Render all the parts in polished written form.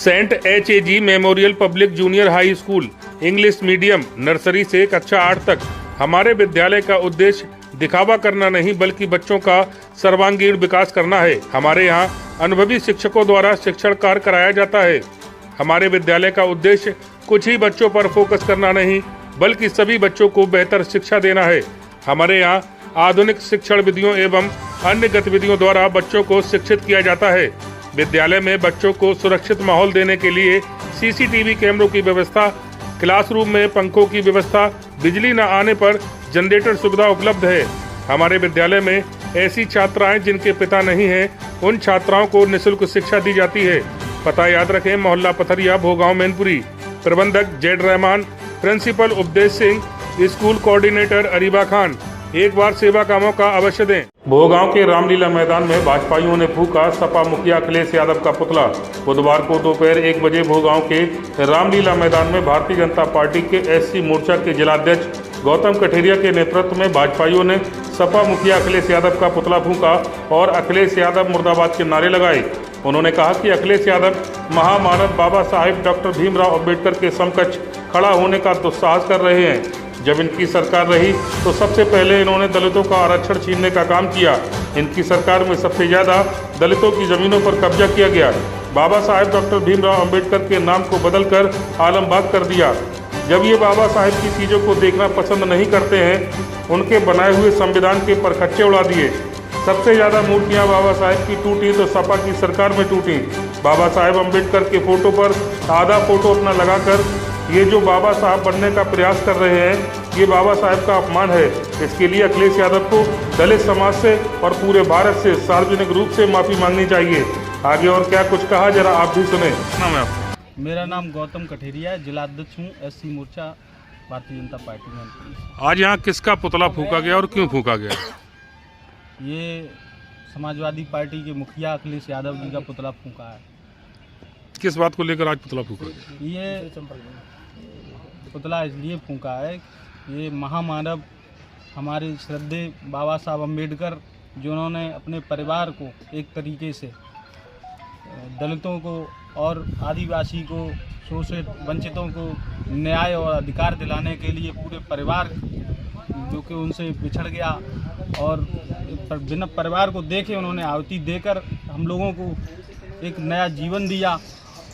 Saint HAG memorial public junior high school English medium nursery से कक्षा 8 तक हमारे विद्यालय का उद्देश्य दिखावा करना नहीं बल्कि बच्चों का सर्वांगीण विकास करना है। हमारे यहाँ अनुभवी शिक्षकों द्वारा शिक्षण कार्य कराया जाता है। हमारे विद्यालय का उद्देश्य कुछ ही बच्चों पर फोकस करना नहीं बल्कि सभी बच्चों को बेहतर शिक्षा देना है। हमारे यहाँ आधुनिक शिक्षण विधियों एवं अन्य गतिविधियों द्वारा बच्चों को शिक्षित किया जाता है। विद्यालय में बच्चों को सुरक्षित माहौल देने के लिए CCTV कैमरों की व्यवस्था, क्लासरूम में पंखों की व्यवस्था, बिजली न आने पर जनरेटर सुविधा उपलब्ध है। हमारे विद्यालय में ऐसी छात्राएं जिनके पिता नहीं हैं, उन छात्राओं को निःशुल्क शिक्षा दी जाती है। पता याद रखें, मोहल्ला पथरिया, भोगांव, मैनपुरी। प्रबंधक जेड रहमान, प्रिंसिपल उपदेश सिंह, स्कूल कोऑर्डिनेटर अरीबा खान। एक बार सेवा का मौका अवश्य दें। भोगांव के रामलीला मैदान में भाजपाइयों ने फूका सपा मुखिया अखिलेश यादव का पुतला। बुधवार को दोपहर 1 बजे भोगांव के रामलीला मैदान में भारतीय जनता पार्टी के SC मोर्चा के जिलाध्यक्ष गौतम कठेरिया के नेतृत्व में भाजपाइयों ने सपा मुखिया अखिलेश यादव का पुतला फूका और अखिलेश यादव मुर्दाबाद के नारे लगाए। उन्होंने कहा कि अखिलेश यादव महामानव बाबा साहेब डॉक्टर भीमराव अम्बेडकर के समकक्ष खड़ा होने का दुस्साहस कर रहे हैं। जब इनकी सरकार रही तो सबसे पहले इन्होंने दलितों का आरक्षण छीनने का काम किया। इनकी सरकार में सबसे ज़्यादा दलितों की ज़मीनों पर कब्जा किया गया। बाबा साहेब डॉक्टर भीमराव अंबेडकर के नाम को बदलकर आलमबाग कर दिया। जब ये बाबा साहेब की चीज़ों को देखना पसंद नहीं करते हैं, उनके बनाए हुए संविधान के परखच्चे उड़ा दिए। सबसे ज़्यादा मूर्तियाँ बाबा साहेब की टूटी तो सपा की सरकार में टूटी। बाबा साहेब अम्बेडकर के फोटो पर आधा फोटो अपना लगाकर ये जो बाबा साहब बनने का प्रयास कर रहे हैं, ये बाबा साहब का अपमान है। इसके लिए अखिलेश यादव को दलित समाज से और पूरे भारत से सार्वजनिक रूप से माफ़ी मांगनी चाहिए। आगे और क्या कुछ कहा, जरा आप भी सुने। नाम है आपका? मेरा नाम गौतम कठेरिया है, जिलाध्यक्ष हूँ SC मोर्चा भारतीय जनता पार्टी में। आज यहाँ किसका पुतला फूका गया और क्यों फूका गया? ये समाजवादी पार्टी के मुखिया अखिलेश यादव जी का पुतला फूका है। किस बात को लेकर आज पुतला फूका? ये पुतला इसलिए फूका है, ये महामानव हमारे श्रद्धेय बाबा साहब अम्बेडकर, जिन्होंने अपने परिवार को एक तरीके से दलितों को और आदिवासी को, शोषित वंचितों को न्याय और अधिकार दिलाने के लिए पूरे परिवार जो कि उनसे बिछड़ गया और बिना परिवार को देखे उन्होंने आहुति देकर हम लोगों को एक नया जीवन दिया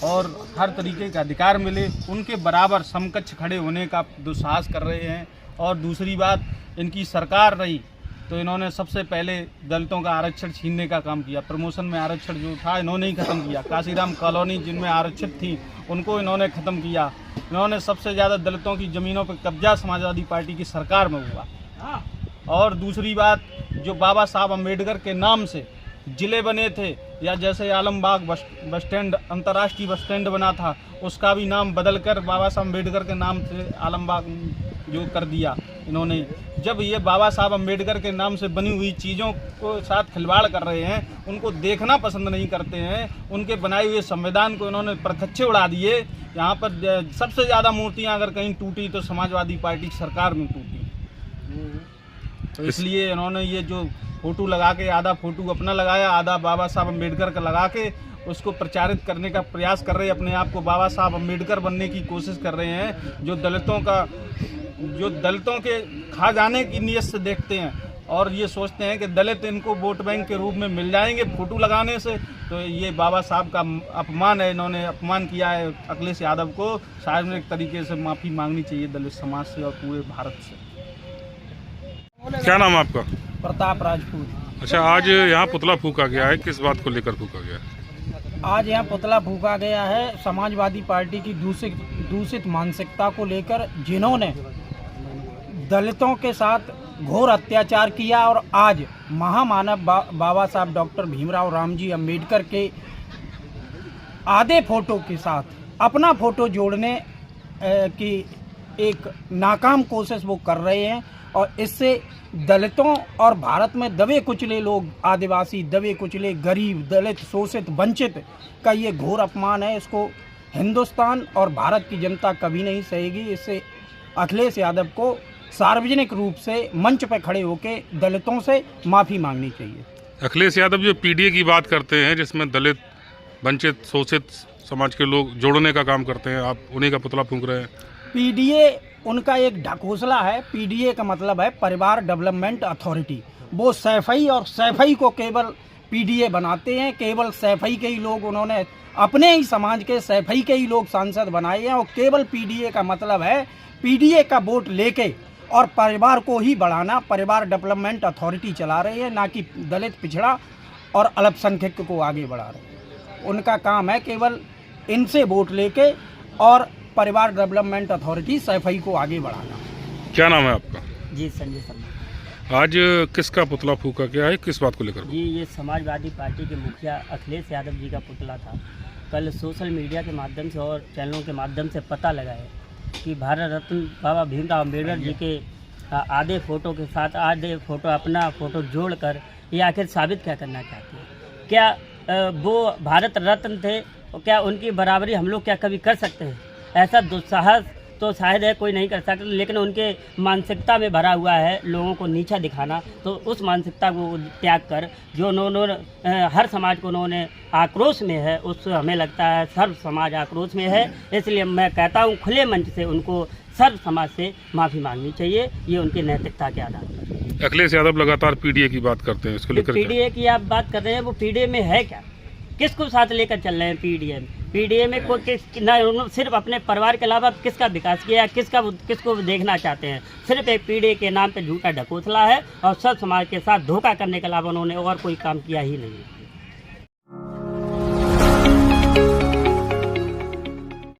और हर तरीके का अधिकार मिले, उनके बराबर समकक्ष खड़े होने का दुस्साहस कर रहे हैं। और दूसरी बात, इनकी सरकार रही तो इन्होंने सबसे पहले दलितों का आरक्षण छीनने का काम किया। प्रमोशन में आरक्षण जो था इन्होंने ही ख़त्म किया। काशीराम कॉलोनी जिनमें आरक्षित थी उनको इन्होंने ख़त्म किया। इन्होंने सबसे ज़्यादा दलितों की ज़मीनों पर कब्जा समाजवादी पार्टी की सरकार में हुआ। और दूसरी बात, जो बाबा साहब अम्बेडकर के नाम से ज़िले बने थे, या जैसे आलमबाग बस स्टैंड अंतर्राष्ट्रीय बस स्टैंड बना था, उसका भी नाम बदलकर बाबा साहब अम्बेडकर के नाम से आलमबाग जो कर दिया इन्होंने। जब ये बाबा साहब अम्बेडकर के नाम से बनी हुई चीज़ों को साथ खिलवाड़ कर रहे हैं, उनको देखना पसंद नहीं करते हैं, उनके बनाए हुए संविधान को इन्होंने परखच्चे उड़ा दिए। यहाँ पर सबसे ज़्यादा मूर्तियाँ अगर कहीं टूटी तो समाजवादी पार्टी की सरकार में टूटी। तो इसलिए इन्होंने ये जो फ़ोटो लगा के, आधा फ़ोटो अपना लगाया, आधा बाबा साहब अम्बेडकर का लगा के उसको प्रचारित करने का प्रयास कर रहे हैं। अपने आप को बाबा साहब अम्बेडकर बनने की कोशिश कर रहे हैं, जो दलितों के खा जाने की नीयत से देखते हैं और ये सोचते हैं कि दलित इनको वोट बैंक के रूप में मिल जाएंगे फ़ोटो लगाने से। तो ये बाबा साहब का अपमान है, इन्होंने अपमान किया है। अखिलेश यादव को सार्वजनिक तरीके से माफ़ी मांगनी चाहिए दलित समाज से और पूरे भारत से। क्या नाम है आपका? प्रताप राजपूत। अच्छा, आज यहाँ पुतला फूका गया है, किस बात को लेकर फूका गया है? आज यहाँ पुतला फूका गया है समाजवादी पार्टी की दूषित मानसिकता को लेकर, जिन्होंने दलितों के साथ घोर अत्याचार किया और आज महामानव बाबा साहब डॉक्टर भीमराव रामजी अम्बेडकर के आधे फोटो के साथ अपना फोटो जोड़ने की एक नाकाम कोशिश वो कर रहे हैं। और इससे दलितों और भारत में दबे कुचले लोग, आदिवासी दबे कुचले, गरीब, दलित, शोषित, वंचित का ये घोर अपमान है। इसको हिंदुस्तान और भारत की जनता कभी नहीं सहेगी। इससे अखिलेश यादव को सार्वजनिक रूप से मंच पर खड़े होकर दलितों से माफ़ी मांगनी चाहिए। अखिलेश यादव जो PDA की बात करते हैं, जिसमें दलित, वंचित, शोषित समाज के लोग जोड़ने का काम करते हैं, आप उन्हीं का पुतला फूंक रहे हैं। पीडीए उनका एक ढकोसला है। पीडीए का मतलब है परिवार डेवलपमेंट अथॉरिटी। वो सैफई और सैफई को केवल पीडीए बनाते हैं। केवल सैफई के ही लोग, उन्होंने अपने ही समाज के सैफई के ही लोग सांसद बनाए हैं। और केवल पीडीए का मतलब है पीडीए का वोट लेके और परिवार को ही बढ़ाना। परिवार डेवलपमेंट अथॉरिटी चला रहे हैं, ना कि दलित, पिछड़ा और अल्पसंख्यक को आगे बढ़ा रहे हैं। उनका काम है केवल इनसे वोट लेके और परिवार डेवलपमेंट अथॉरिटी सैफई को आगे बढ़ाना। क्या नाम है आपका? जी संजय शर्मा। आज किसका पुतला फूका, क्या है, किस बात को लेकर? जी ये समाजवादी पार्टी के मुखिया अखिलेश यादव जी का पुतला था। कल सोशल मीडिया के माध्यम से और चैनलों के माध्यम से पता लगा है कि भारत रत्न बाबा भीमराव अम्बेडकर जी के आधे फ़ोटो के साथ आधे फ़ोटो अपना फ़ोटो जोड़कर ये आखिर साबित क्या करना चाहते हैं? क्या वो भारत रत्न थे, क्या उनकी बराबरी हम लोग क्या कभी कर सकते हैं? ऐसा दुस्साहस तो शायद है कोई नहीं कर सकता, लेकिन उनके मानसिकता में भरा हुआ है लोगों को नीचा दिखाना। तो उस मानसिकता को त्याग कर जो उन्होंने हर समाज को उन्होंने आक्रोश में है, उससे हमें लगता है सर्व समाज आक्रोश में है। इसलिए मैं कहता हूँ खुले मंच से उनको सर्व समाज से माफ़ी मांगनी चाहिए, ये उनकी नैतिकता के आधार पर। अखिलेश यादव लगातार पीडीए की बात करते हैं, इसको लेकर पीडीए की आप बात कर रहे हैं, वो पीडीए में है क्या? किसको साथ लेकर चल रहे हैं पीडीए में? पीडीए में कोई ना सिर्फ अपने परिवार के अलावा किसका विकास किया है, किसको देखना चाहते हैं? सिर्फ एक पीडीए के नाम पे झूठा ढकोसला है और सब समाज के साथ धोखा करने के अलावा उन्होंने और कोई काम किया ही नहीं।